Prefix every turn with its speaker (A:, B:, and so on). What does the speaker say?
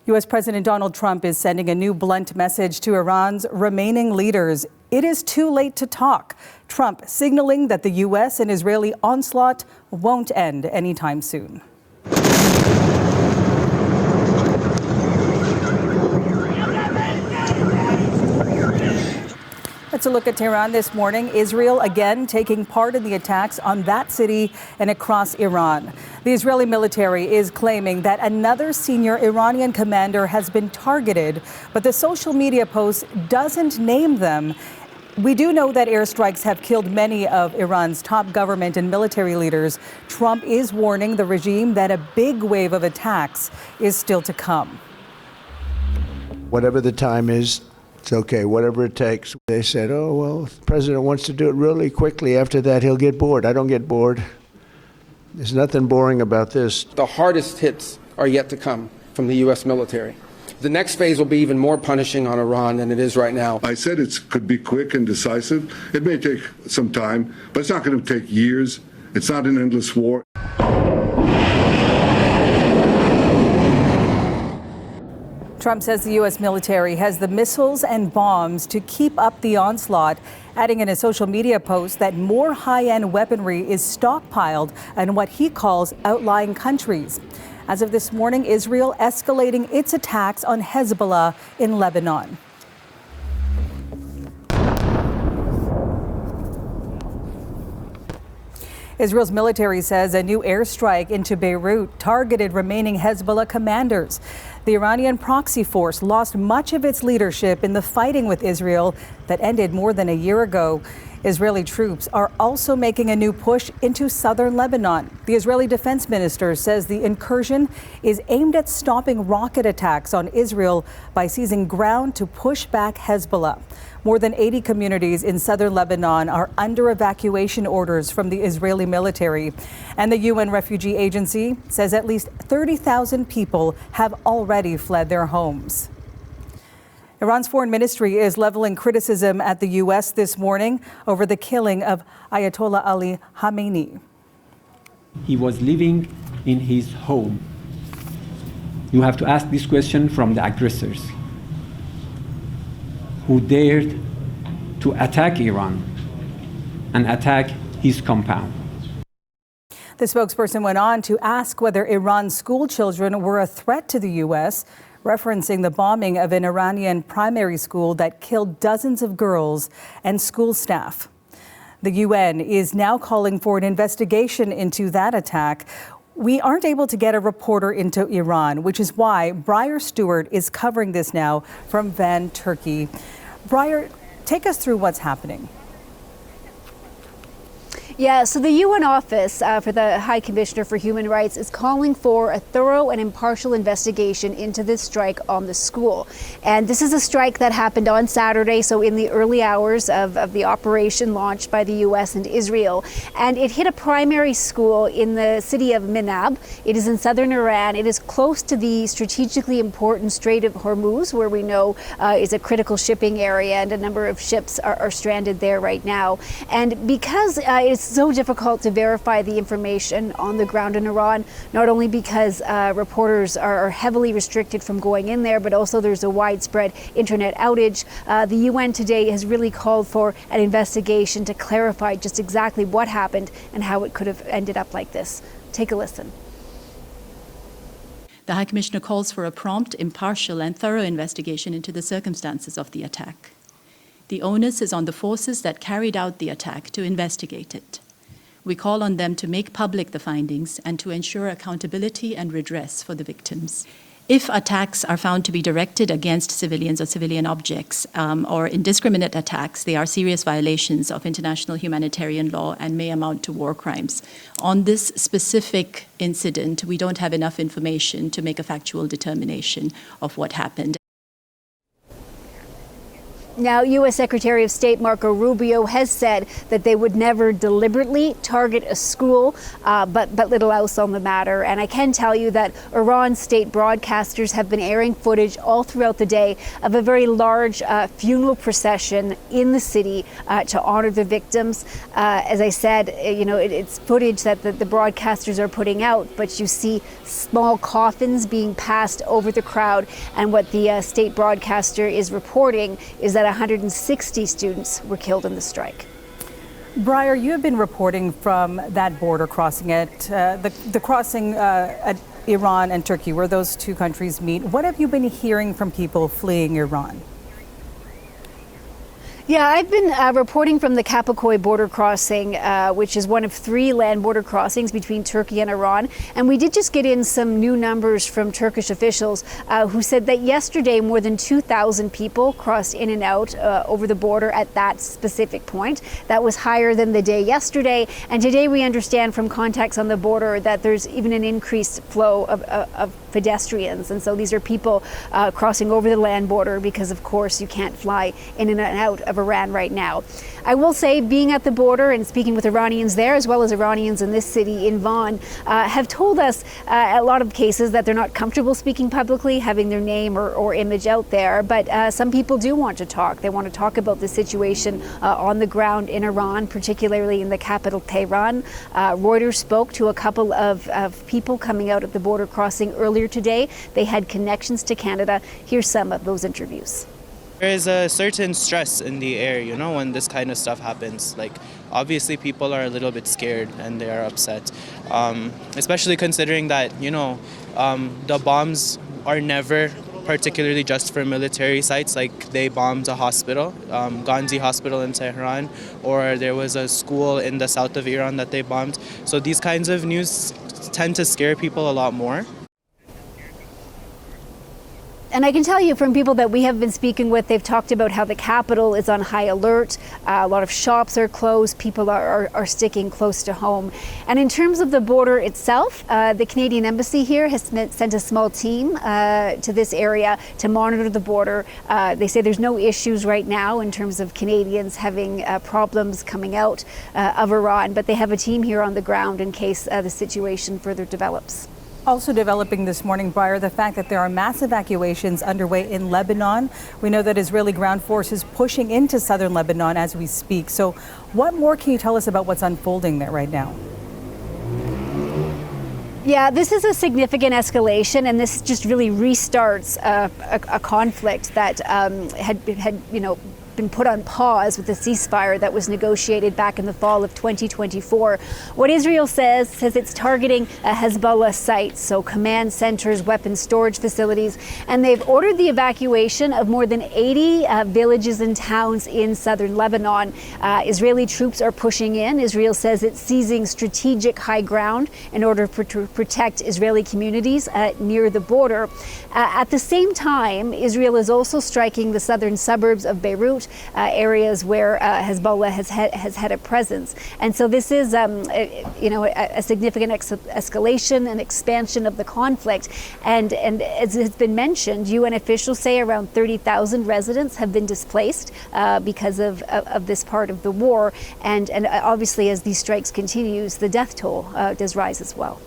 A: U.S. President Donald Trump is sending a new blunt message to Iran's remaining leaders. It is too late to talk. Trump signaling that the U.S. and Israeli onslaught won't end anytime soon. Let's look at Tehran this morning. Israel again taking part in the attacks on that city and across Iran. The Israeli military is claiming that another senior Iranian commander has been targeted, but the social media post doesn't name them. We do know that airstrikes have killed many of Iran's top government and military leaders. Trump is warning the regime that a big wave of attacks is still to come.
B: Whatever the time is, it's okay, whatever it takes. They said, oh, well, if the president wants to do it really quickly, after that he'll get bored. I don't get bored. There's nothing boring about this.
C: The hardest hits are yet to come from the U.S. military. The next phase will be even more punishing on Iran than it is right now.
D: I said it could be quick and decisive. It may take some time, but it's not going to take years. It's not an endless war.
A: Trump says the U.S. military has the missiles and bombs to keep up the onslaught, adding in a social media post that more high-end weaponry is stockpiled in what he calls outlying countries. As of this morning, Israel escalating its attacks on Hezbollah in Lebanon. Israel's military says a new airstrike into Beirut targeted remaining Hezbollah commanders. The Iranian proxy force lost much of its leadership in the fighting with Israel that ended more than a year ago. Israeli troops are also making a new push into southern Lebanon. The Israeli defense minister says the incursion is aimed at stopping rocket attacks on Israel by seizing ground to push back Hezbollah. More than 80 communities in southern Lebanon are under evacuation orders from the Israeli military. And the UN Refugee Agency says at least 30,000 people have already fled their homes. Iran's foreign ministry is leveling criticism at the U.S. this morning over the killing of Ayatollah Ali Khamenei.
E: He was living in his home. You have to ask this question from the aggressors who dared to attack Iran and attack his compound.
A: The spokesperson went on to ask whether Iran's school children were a threat to the U.S., referencing the bombing of an Iranian primary school that killed dozens of girls and school staff. The UN is now calling for an investigation into that attack. We aren't able to get a reporter into Iran, which is why Briar Stewart is covering this now from Van, Turkey. Briar, take us through what's happening.
F: Yeah, so the UN Office for the High Commissioner for Human Rights is calling for a thorough and impartial investigation into this strike on the school. And this is a strike that happened on Saturday, so in the early hours of the operation launched by the U.S. and Israel. And it hit a primary school in the city of Minab. It is in southern Iran. It is close to the strategically important Strait of Hormuz, where we know is a critical shipping area, and a number of ships are stranded there right now. And because it's so difficult to verify the information on the ground in Iran, not only because reporters are heavily restricted from going in there, but also there's a widespread internet outage. The UN today has really called for an investigation to clarify just exactly what happened and how it could have ended up like this. Take a listen.
G: The High Commissioner calls for a prompt, impartial and thorough investigation into the circumstances of the attack. The onus is on the forces that carried out the attack to investigate it. We call on them to make public the findings and to ensure accountability and redress for the victims. If attacks are found to be directed against civilians or civilian objects or indiscriminate attacks, they are serious violations of international humanitarian law and may amount to war crimes. On this specific incident, we don't have enough information to make a factual determination of what happened.
F: Now, U.S. Secretary of State Marco Rubio has said that they would never deliberately target a school, but little else on the matter. And I can tell you that Iran's state broadcasters have been airing footage all throughout the day of a very large funeral procession in the city to honor the victims. As I said, it's footage that the broadcasters are putting out, but you see small coffins being passed over the crowd. And what the state broadcaster is reporting is that 160 students were killed in the strike.
A: Breyer, you have been reporting from that border crossing at the crossing at Iran and Turkey, where those two countries meet. What have you been hearing from people fleeing Iran?
F: Yeah, I've been reporting from the Kapakoi border crossing, which is one of 3 land border crossings between Turkey and Iran. And we did just get in some new numbers from Turkish officials who said that yesterday more than 2,000 people crossed in and out over the border at that specific point. That was higher than the day yesterday. And today we understand from contacts on the border that there's even an increased flow of pedestrians. And so these are people crossing over the land border because, of course, you can't fly in and out of Iran right now. I will say, being at the border and speaking with Iranians there, as well as Iranians in this city, in Van, have told us a lot of cases that they're not comfortable speaking publicly, having their name or image out there. But some people do want to talk. They want to talk about the situation on the ground in Iran, particularly in the capital, Tehran. Reuters spoke to a couple of people coming out of the border crossing earlier today. They had connections to Canada. Here's some of those interviews.
H: There is a certain stress in the air, when this kind of stuff happens. Like, obviously people are a little bit scared and they are upset, especially considering that, the bombs are never particularly just for military sites. Like, they bombed a hospital, Ghazi Hospital in Tehran, or there was a school in the south of Iran that they bombed. So these kinds of news tend to scare people a lot more.
F: And I can tell you from people that we have been speaking with, they've talked about how the capital is on high alert. A lot of shops are closed. People are sticking close to home. And in terms of the border itself, the Canadian Embassy here has sent a small team to this area to monitor the border. They say there's no issues right now in terms of Canadians having problems coming out of Iran, but they have a team here on the ground in case the situation further develops.
A: Also developing this morning, Breyer, the fact that there are mass evacuations underway in Lebanon. We know that Israeli ground forces pushing into southern Lebanon as we speak. So what more can you tell us about what's unfolding there right now?
F: Yeah, this is a significant escalation, and this just really restarts a conflict that had been put on pause with the ceasefire that was negotiated back in the fall of 2024. What Israel says it's targeting Hezbollah sites, so command centers, weapons storage facilities, and they've ordered the evacuation of more than 80 villages and towns in southern Lebanon. Israeli troops are pushing in. Israel says it's seizing strategic high ground in order to protect Israeli communities near the border. At the same time, Israel is also striking the southern suburbs of Beirut, areas where Hezbollah has had a presence. And so this is, a significant escalation and expansion of the conflict. And as has been mentioned, UN officials say around 30,000 residents have been displaced because of this part of the war. And obviously, as these strikes continues, the death toll does rise as well.